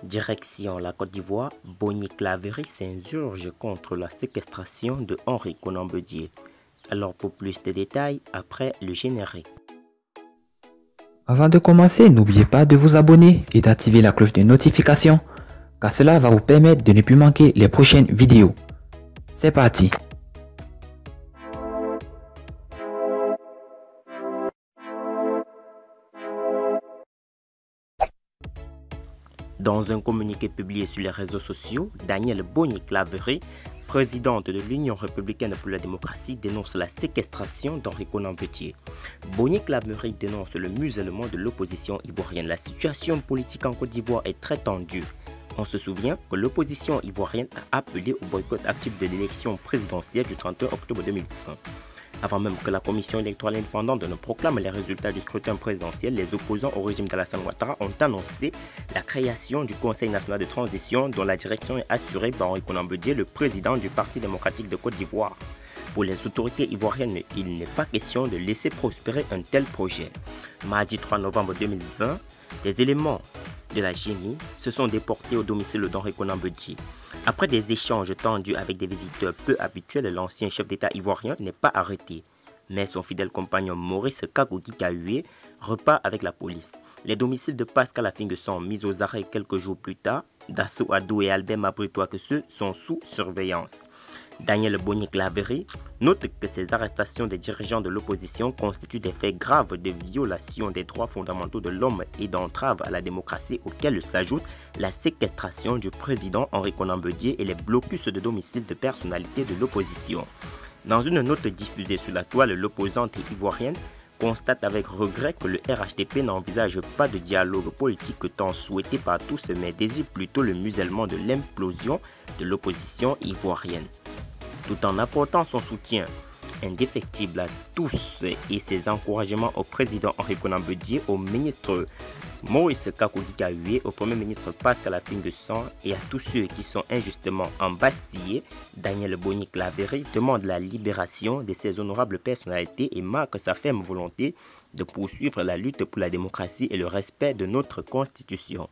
Direction la Côte d'Ivoire, Boni Claverie s'insurge contre la séquestration de Henri Konan Bédié. Alors pour plus de détails, après le générique. Avant de commencer, n'oubliez pas de vous abonner et d'activer la cloche de notification, car cela va vous permettre de ne plus manquer les prochaines vidéos. C'est parti! Dans un communiqué publié sur les réseaux sociaux, Danielle Boni Claverie, présidente de l'Union républicaine pour la démocratie, dénonce la séquestration d'Henri Konan Bédié. Boni Claverie dénonce le musellement de l'opposition ivoirienne. La situation politique en Côte d'Ivoire est très tendue. On se souvient que l'opposition ivoirienne a appelé au boycott actif de l'élection présidentielle du 31 octobre 2020. Avant même que la commission électorale indépendante ne proclame les résultats du scrutin présidentiel, les opposants au régime d'Alassane Ouattara ont annoncé la création du Conseil national de transition dont la direction est assurée par Henri Konan Bédié, le président du Parti démocratique de Côte d'Ivoire. Pour les autorités ivoiriennes, il n'est pas question de laisser prospérer un tel projet. Mardi 3 novembre 2020, des éléments de la GMI se sont déportés au domicile d'Henri Konan Bédié. Après des échanges tendus avec des visiteurs peu habituels, l'ancien chef d'État ivoirien n'est pas arrêté. Mais son fidèle compagnon Maurice Kagogi Kahué repart avec la police. Les domiciles de Pascal Affingue sont mis aux arrêts quelques jours plus tard. Dasso Adou et Albert Mabritois que ceux sont sous surveillance. Danielle Boni Claverie note que ces arrestations des dirigeants de l'opposition constituent des faits graves de violation des droits fondamentaux de l'homme et d'entrave à la démocratie, auxquels s'ajoute la séquestration du président Henri Konan Bédié et les blocus de domicile de personnalités de l'opposition. Dans une note diffusée sur la toile, l'opposante ivoirienne constate avec regret que le RHDP n'envisage pas de dialogue politique tant souhaité par tous, mais désire plutôt le musellement de l'implosion de l'opposition ivoirienne. Tout en apportant son soutien indéfectible à tous et ses encouragements au président Henri Konan Bédié, au ministre Maurice Kagogi Kahué, au premier ministre Pascal Affingue et à tous ceux qui sont injustement embastillés, Danielle Boni Claverie demande la libération de ces honorables personnalités et marque sa ferme volonté de poursuivre la lutte pour la démocratie et le respect de notre Constitution.